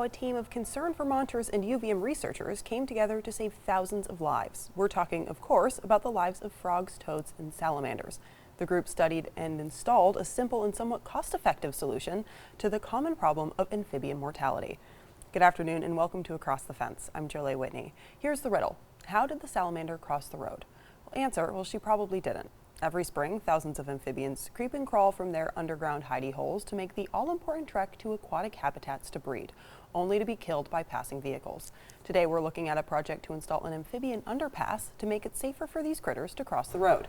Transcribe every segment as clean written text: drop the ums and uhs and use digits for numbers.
how a team of concerned Vermonters and UVM researchers came together to save thousands of lives. We're talking, of course, about the lives of frogs, toads, and salamanders. The group studied and installed a simple and somewhat cost-effective solution to the common problem of amphibian mortality. Good afternoon and welcome to Across the Fence. I'm Jolie Whitney. Here's the riddle. How did the salamander cross the road? Answer, well, she probably didn't. Every spring, thousands of amphibians creep and crawl from their underground hidey holes to make the all-important trek to aquatic habitats to breed, only to be killed by passing vehicles. Today, we're looking at a project to install an amphibian underpass to make it safer for these critters to cross the road.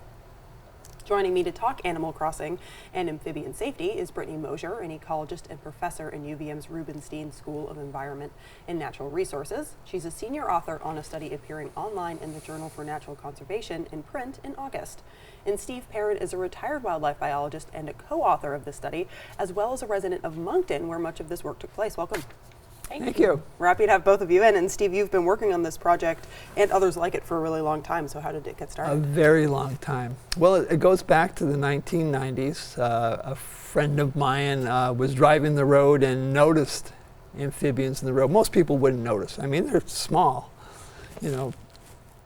Joining me to talk Animal Crossing and amphibian safety is Brittany Mosier, an ecologist and professor in UVM's Rubenstein School of Environment and Natural Resources. She's a senior author on a study appearing online in the Journal for Natural Conservation in print in August. And Steve Perrin is a retired wildlife biologist and a co-author of the study, as well as a resident of Moncton, where much of this work took place. Welcome. Thank you. We're happy to have both of you in. And Steve, you've been working on this project and others like it for a really long time. So how did it get started? A very long time. Well, it goes back to the 1990s. A friend of mine was driving the road and noticed amphibians in the road. Most people wouldn't notice. I mean, they're small,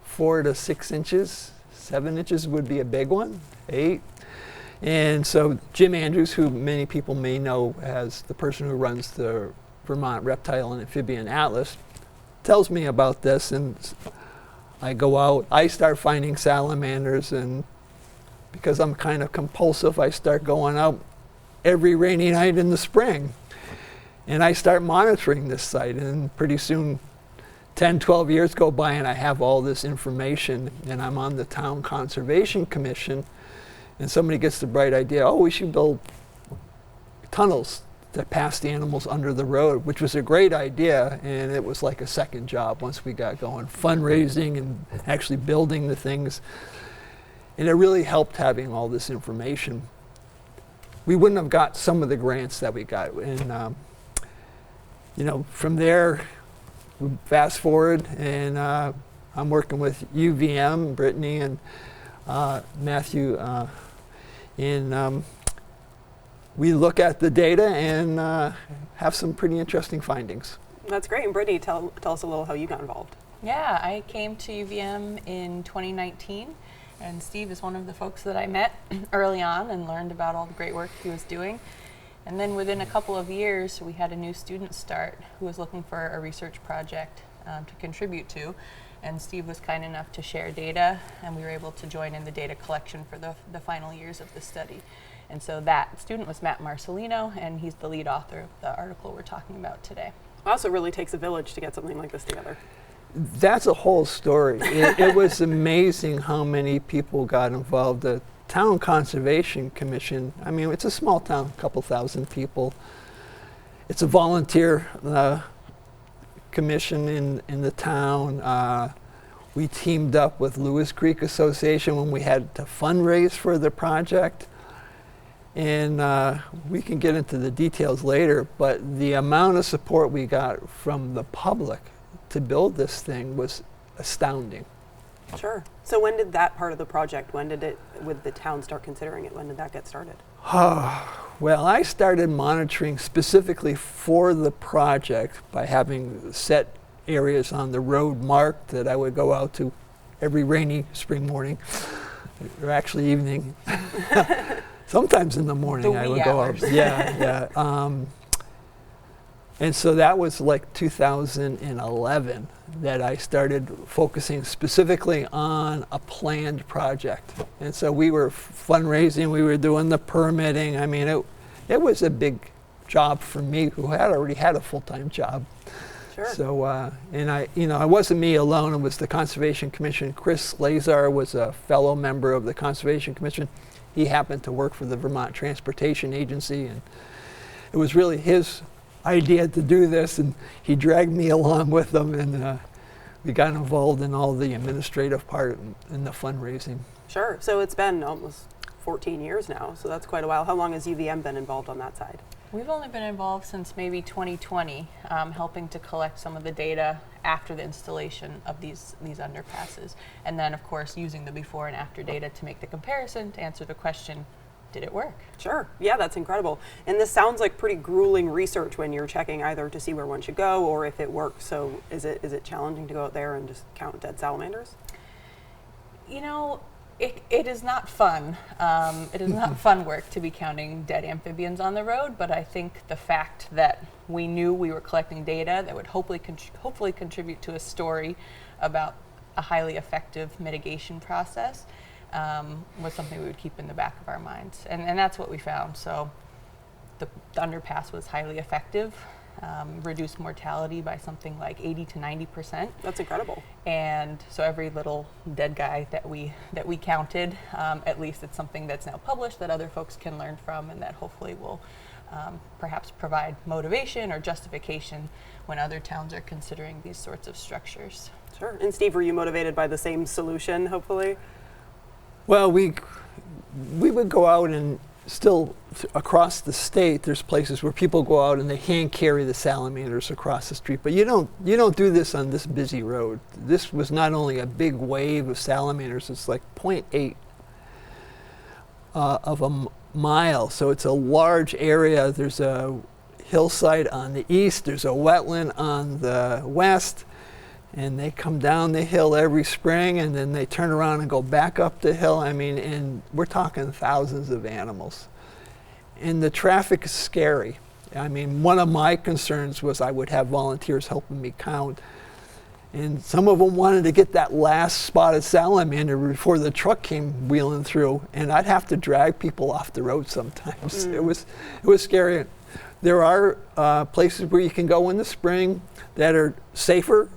4 to 6 inches, 7 inches would be a big one, 8. And so Jim Andrews, who many people may know as the person who runs the Vermont Reptile and Amphibian Atlas, tells me about this, and I go out, I start finding salamanders, and because I'm kind of compulsive, I start going out every rainy night in the spring. And I start monitoring this site, and pretty soon 10, 12 years go by and I have all this information, and I'm on the Town Conservation Commission, and somebody gets the bright idea, oh, we should build tunnels that pass the animals under the road, which was a great idea, and it was like a second job once we got going, fundraising and actually building the things. And it really helped having all this information. We wouldn't have got some of the grants that we got. And from there, we fast forward, and I'm working with UVM, Brittany, and Matthew, we look at the data and have some pretty interesting findings. That's great. And Brittany, tell us a little how you got involved. Yeah, I came to UVM in 2019, and Steve is one of the folks that I met early on and learned about all the great work he was doing. And then within a couple of years, we had a new student start who was looking for a research project to contribute to. And Steve was kind enough to share data, and we were able to join in the data collection for the final years of the study. And so that student was Matt Marcelino, and he's the lead author of the article we're talking about today. Also, it really takes a village to get something like this together. That's a whole story. It was amazing how many people got involved. The Town Conservation Commission, I mean, it's a small town, a couple thousand people. It's a volunteer commission in the town. We teamed up with Lewis Creek Association when we had to fundraise for the project. And we can get into the details later, but the amount of support we got from the public to build this thing was astounding. Sure. So when did that part of the project, would the town start considering it? When did that get started? Well, I started monitoring specifically for the project by having set areas on the road marked that I would go out to every rainy spring morning, or actually evening. Sometimes in the morning I would go out. Yeah. And so that was like 2011 that I started focusing specifically on a planned project. And so we were fundraising, we were doing the permitting. I mean, it was a big job for me who had already had a full-time job. Sure. So, and it wasn't me alone, it was the Conservation Commission. Chris Lazar was a fellow member of the Conservation Commission. He happened to work for the Vermont Transportation Agency, and it was really his idea to do this, and he dragged me along with him, and we got involved in all the administrative part and the fundraising. Sure. So it's been almost 14 years now, so that's quite a while. How long has UVM been involved on that side? We've only been involved since maybe 2020, helping to collect some of the data after the installation of these underpasses. And then, of course, using the before and after data to make the comparison to answer the question, did it work? Sure. Yeah, that's incredible. And this sounds like pretty grueling research when you're checking either to see where one should go or if it works. So is it challenging to go out there and just count dead salamanders? You know, it is not fun. It is not fun work to be counting dead amphibians on the road, but I think the fact that we knew we were collecting data that would hopefully contribute to a story about a highly effective mitigation process was something we would keep in the back of our minds. And that's what we found. So the underpass was highly effective, reduced mortality by something like 80 to 90%. That's incredible. And so every little dead guy that we counted, at least it's something that's now published that other folks can learn from, and that hopefully will perhaps provide motivation or justification when other towns are considering these sorts of structures. Sure. And Steve, were you motivated by the same solution, hopefully? Well, we would go out and still across the state, there's places where people go out and they hand carry the salamanders across the street. But you don't do this on this busy road. This was not only a big wave of salamanders, it's like 0.8 of a mile. So it's a large area. There's a hillside on the east, there's a wetland on the west, and they come down the hill every spring and then they turn around and go back up the hill. I mean, and we're talking thousands of animals. And the traffic is scary. I mean, one of my concerns was I would have volunteers helping me count. And some of them wanted to get that last spotted salamander before the truck came wheeling through, and I'd have to drag people off the road sometimes. It was scary. There are places where you can go in the spring that are safer.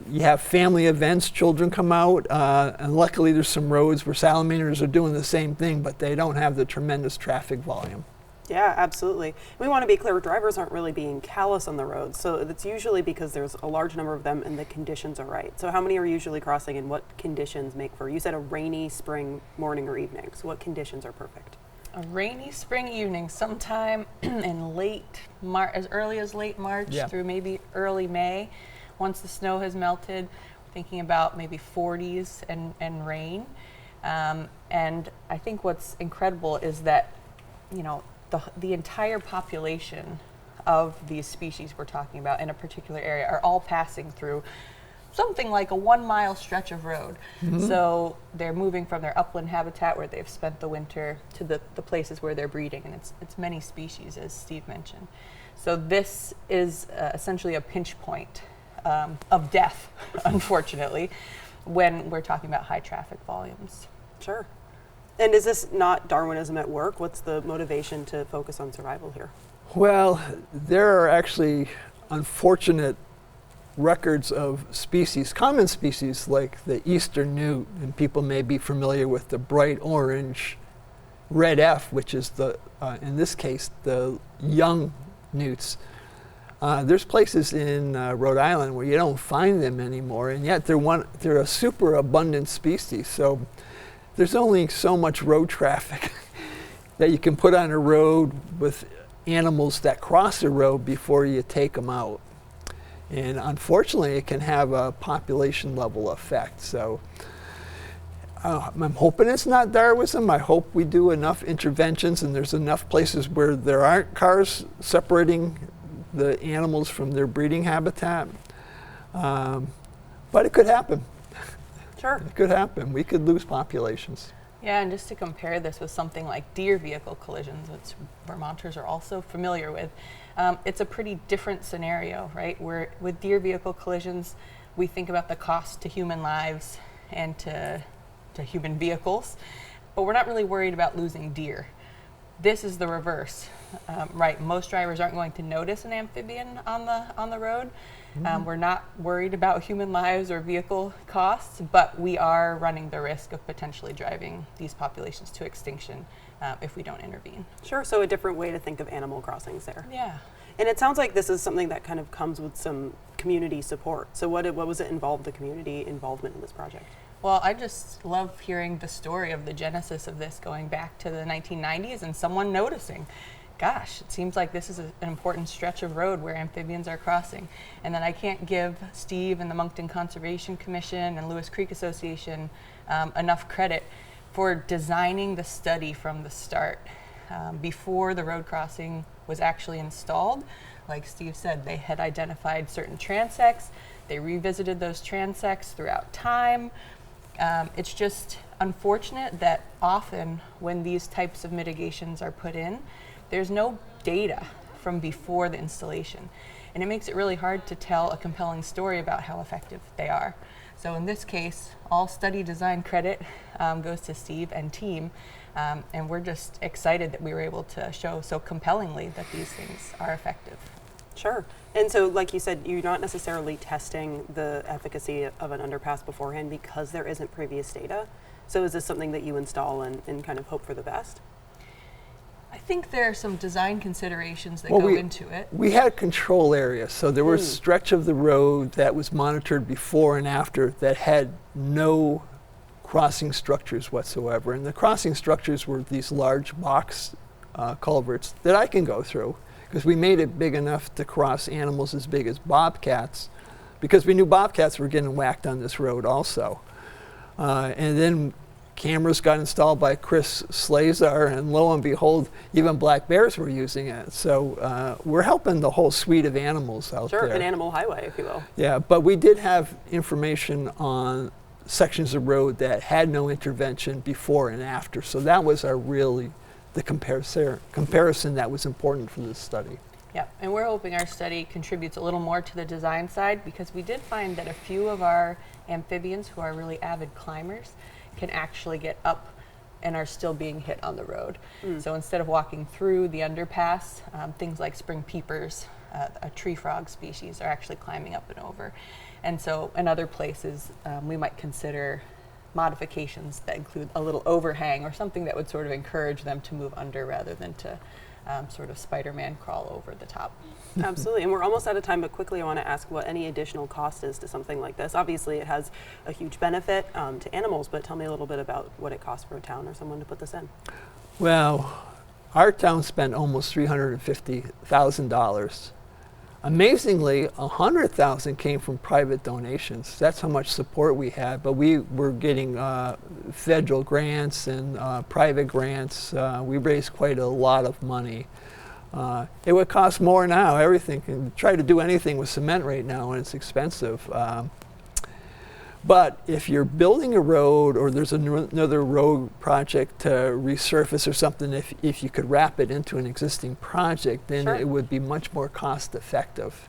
You have family events, children come out, and luckily there's some roads where salamanders are doing the same thing, but they don't have the tremendous traffic volume. Yeah, absolutely. We want to be clear, drivers aren't really being callous on the roads, so it's usually because there's a large number of them and the conditions are right. So how many are usually crossing and what conditions make for, you said a rainy spring morning or evening, so what conditions are perfect? A rainy spring evening, sometime in late March, as early as late March through maybe early May. Once the snow has melted, thinking about maybe 40s and rain. And I think what's incredible is that, you know, the entire population of these species we're talking about in a particular area are all passing through something like a 1 mile stretch of road. Mm-hmm. So they're moving from their upland habitat where they've spent the winter to the places where they're breeding, and it's many species, as Steve mentioned. So this is essentially a pinch point of death, unfortunately, when we're talking about high traffic volumes. Sure. And is this not Darwinism at work? What's the motivation to focus on survival here? Well, there are actually unfortunate records of species, common species like the eastern newt, and people may be familiar with the bright orange red F, which is the, in this case, the young newts. There's places in Rhode Island where you don't find them anymore, and yet they're a super abundant species. So there's only so much road traffic that you can put on a road with animals that cross the road before you take them out. And unfortunately, it can have a population level effect. So I'm hoping it's not Darwinism. I hope we do enough interventions and there's enough places where there aren't cars separating the animals from their breeding habitat. But it could happen. Sure. It could happen. We could lose populations. Yeah, and just to compare this with something like deer vehicle collisions, which Vermonters are also familiar with, it's a pretty different scenario, right? Where with deer vehicle collisions, we think about the cost to human lives and to human vehicles, but we're not really worried about losing deer. This is the reverse, right? Most drivers aren't going to notice an amphibian on the road. We're not worried about human lives or vehicle costs, but we are running the risk of potentially driving these populations to extinction if we don't intervene. Sure, so a different way to think of animal crossings there. Yeah. And it sounds like this is something that kind of comes with some community support. So what was it involved, the community involvement in this project? Well, I just love hearing the story of the genesis of this going back to the 1990s and someone noticing, gosh, it seems like this is an important stretch of road where amphibians are crossing. And then I can't give Steve and the Moncton Conservation Commission and Lewis Creek Association enough credit for designing the study from the start. Before the road crossing was actually installed, like Steve said, they had identified certain transects. They revisited those transects throughout time. It's just unfortunate that often when these types of mitigations are put in, there's no data from before the installation. And it makes it really hard to tell a compelling story about how effective they are. So in this case, all study design credit goes to Steve and team. And we're just excited that we were able to show so compellingly that these things are effective. Sure. And so, like you said, you're not necessarily testing the efficacy of an underpass beforehand because there isn't previous data. So is this something that you install and kind of hope for the best? I think there are some design considerations that go into it. We had a control area, so there was a stretch of the road that was monitored before and after that had no crossing structures whatsoever. And the crossing structures were these large box culverts that I can go through, because we made it big enough to cross animals as big as bobcats, because we knew bobcats were getting whacked on this road also. And then cameras got installed by Chris Slazar, and lo and behold, even black bears were using it. So we're helping the whole suite of animals out there. Sure, an animal highway, if you will. Yeah, but we did have information on sections of road that had no intervention before and after. So that was our really the comparison that was important for this study. Yeah, and we're hoping our study contributes a little more to the design side, because we did find that a few of our amphibians who are really avid climbers can actually get up and are still being hit on the road. So instead of walking through the underpass, things like spring peepers, a tree frog species, are actually climbing up and over. And so in other places, we might consider modifications that include a little overhang or something that would sort of encourage them to move under rather than to sort of Spider-Man crawl over the top. Absolutely, and we're almost out of time, but quickly I want to ask what any additional cost is to something like this. Obviously it has a huge benefit to animals, but tell me a little bit about what it costs for a town or someone to put this in. Well, our town spent almost $350,000. Amazingly, $100,000 came from private donations. That's how much support we had, but we were getting federal grants and private grants. We raised quite a lot of money. It would cost more now. Everything, can try to do anything with cement right now, and it's expensive. But if you're building a road, or there's another road project to resurface or something, if you could wrap it into an existing project, then Sure. it would be much more cost effective.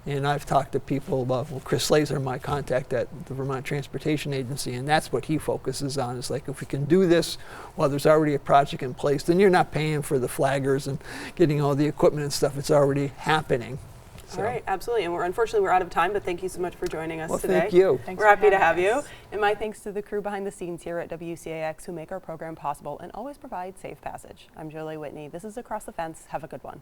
And I've talked to people about, well, Chris Slazar, my contact at the Vermont Transportation Agency, and that's what he focuses on, is like, if we can do this while there's already a project in place, then you're not paying for the flaggers and getting all the equipment and stuff. It's already happening. So. All right, absolutely. And unfortunately we're out of time, but thank you so much for joining us today. Thank you. Thanks We're for happy to have having you. us. And my thanks to the crew behind the scenes here at WCAX who make our program possible and always provide safe passage. I'm Jolie Whitney. This is Across the Fence. Have a good one.